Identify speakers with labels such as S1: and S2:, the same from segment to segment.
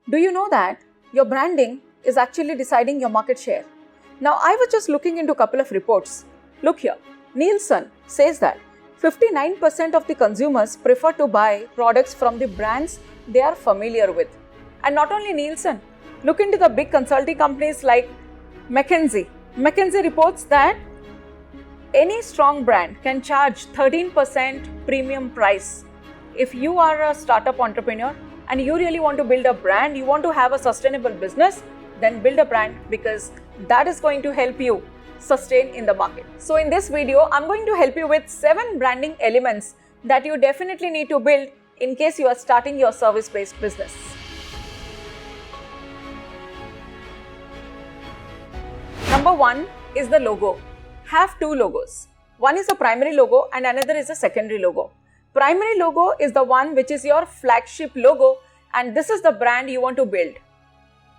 S1: Do you know that your branding is actually deciding your market share? Now, I was just looking into a couple of reports. Look here, Nielsen says that 59% of the consumers prefer to buy products from the brands they are familiar with. And not only Nielsen, look into the big consulting companies like McKinsey. McKinsey reports that any strong brand can charge 13% premium price. If you are a startup entrepreneur and you really want to build a brand, you want to have a sustainable business, then build a brand, because that is going to help you sustain in the market. So in this video, I'm going to help you with 7 branding elements that you definitely need to build in case you are starting your service-based business. Number 1 is the logo. Have 2 logos. One is a primary logo and another is a secondary logo. Primary logo is the one which is your flagship logo, and this is the brand you want to build.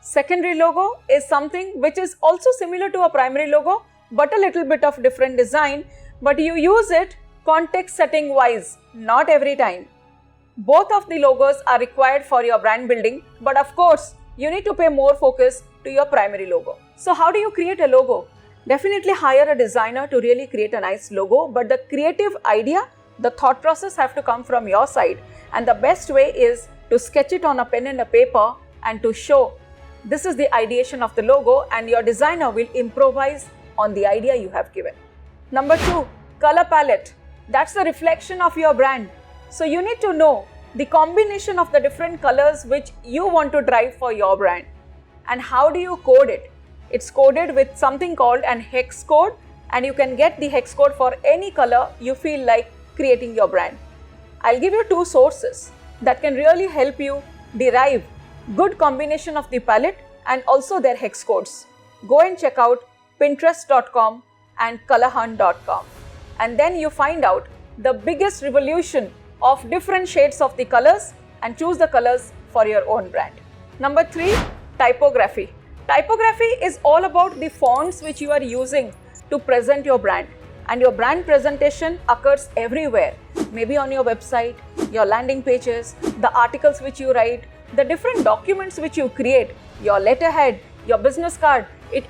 S1: Secondary logo is something which is also similar to a primary logo but a little bit of different design, but you use it context setting wise, not every time. Both of the logos are required for your brand building, but of course you need to pay more focus to your primary logo. So how do you create a logo? Definitely hire a designer to really create a nice logo, but the creative idea, the thought process have to come from your side, and the best way is to sketch it on a pen and a paper and to show this is the ideation of the logo, and your designer will improvise on the idea you have given. Number 2, color palette. That's the reflection of your brand. So you need to know the combination of the different colors which you want to drive for your brand. And how do you code it? It's coded with something called an hex code, and you can get the hex code for any color you feel like creating your brand. I'll give you 2 sources that can really help you derive good combination of the palette and also their hex codes. Go and check out pinterest.com and colorhunt.com, and then you find out the biggest revolution of different shades of the colors and choose the colors for your own brand. Number 3, typography. Typography is all about the fonts which you are using to present your brand, and your brand presentation occurs everywhere, maybe on your website, your landing pages, the articles which you write, the different documents which you create, your letterhead, your business card,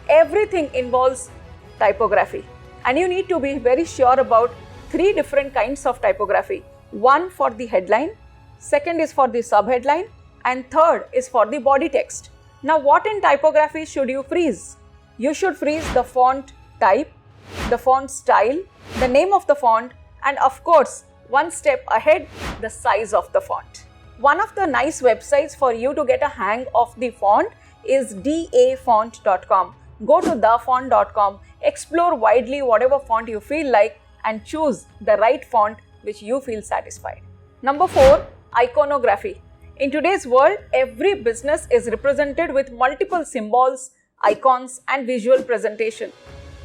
S1: everything involves typography. And you need to be very sure about 3 different kinds of typography. One for the headline, second is for the subheadline, and third is for the body text. Now, what in typography should you freeze? You should freeze the font type, the font style, the name of the font, and of course, one step ahead, the size of the font. One of the nice websites for you to get a hang of the font is dafont.com. Go to thefont.com, explore widely whatever font you feel like, and choose the right font which you feel satisfied. Number 4, iconography. In today's world, every business is represented with multiple symbols, icons, and visual presentation.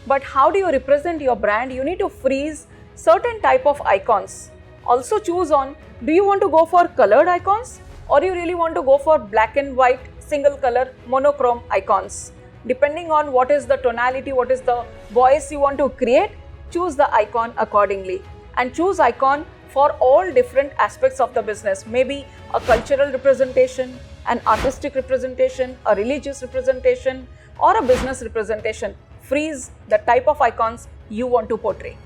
S1: But how do you represent your brand? You need to freeze certain type of icons. Also choose on, do you want to go for colored icons, or you really want to go for black and white, single color, monochrome icons? Depending on what is the tonality, what is the voice you want to create, choose the icon accordingly. And choose icon for all different aspects of the business. Maybe a cultural representation, an artistic representation, a religious representation, or a business representation. Freeze the type of icons you want to portray.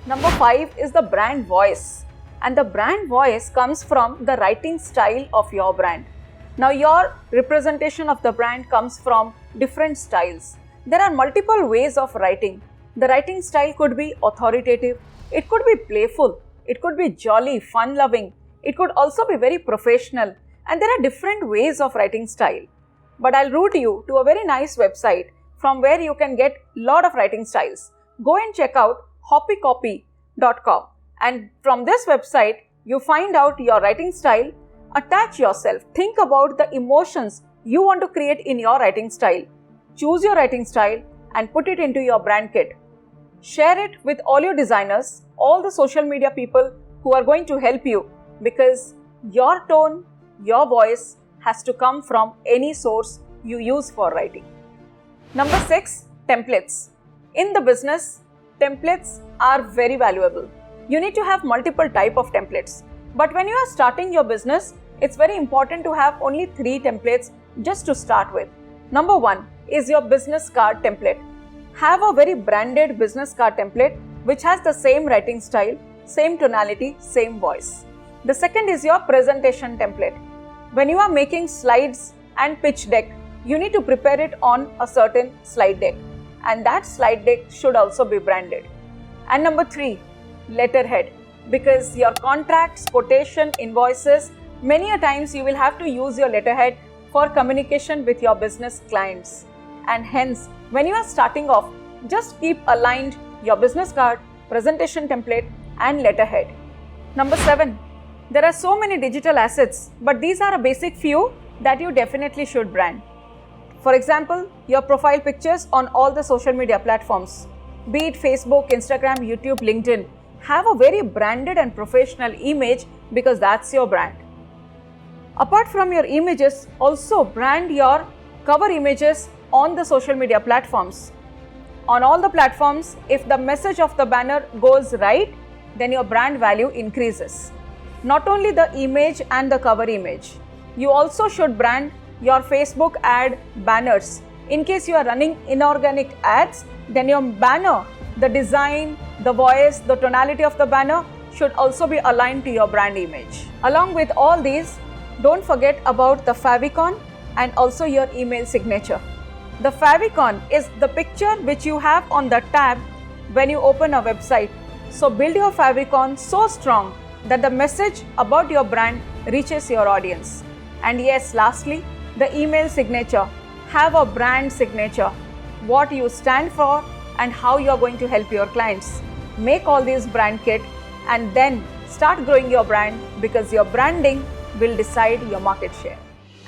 S1: Number 5 is the brand voice. And the brand voice comes from the writing style of your brand. Now, your representation of the brand comes from different styles. There are multiple ways of writing. The writing style could be authoritative, it could be playful, it could be jolly, fun-loving, it could also be very professional, and there are different ways of writing style. But I'll route you to a very nice website from where you can get a lot of writing styles. Go and check out hoppycopy.com, and from this website you find out your writing style. Attach yourself, think about the emotions you want to create in your writing style. Choose your writing style and put it into your brand kit. Share it with all your designers, all the social media people who are going to help you, because your tone, your voice has to come from any source you use for writing. Number 6, templates. In the business, templates are very valuable. You need to have multiple type of templates. But when you are starting your business, it's very important to have only 3 templates just to start with. Number 1 is your business card template. Have a very branded business card template which has the same writing style, same tonality, same voice. The second is your presentation template. When you are making slides and pitch deck, you need to prepare it on a certain slide deck, and that slide deck should also be branded. And number 3, letterhead. Because your contracts, quotation, invoices, many a times you will have to use your letterhead for communication with your business clients. And hence, when you are starting off, just keep aligned your business card, presentation template and letterhead. Number 7, there are so many digital assets, but these are a basic few that you definitely should brand. For example, your profile pictures on all the social media platforms, be it Facebook, Instagram, YouTube, LinkedIn, have a very branded and professional image because that's your brand. Apart from your images, also brand your cover images on the social media platforms. On all the platforms, if the message of the banner goes right, then your brand value increases. Not only the image and the cover image, you also should brand your Facebook ad banners. In case you are running inorganic ads, then your banner, the design, the voice, the tonality of the banner should also be aligned to your brand image. Along with all these, don't forget about the favicon and also your email signature. The favicon is the picture which you have on the tab when you open a website. So build your favicon so strong that the message about your brand reaches your audience. And yes, lastly, the email signature. Have a brand signature, what you stand for and how you are going to help your clients. Make all these brand kit and then start growing your brand, because your branding will decide your market share.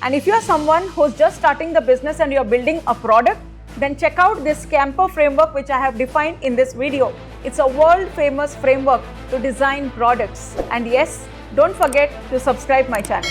S1: And if you are someone who's just starting the business and you're building a product, then check out this Camper framework which I have defined in this video. It's a world famous framework to design products. And yes, don't forget to subscribe my channel.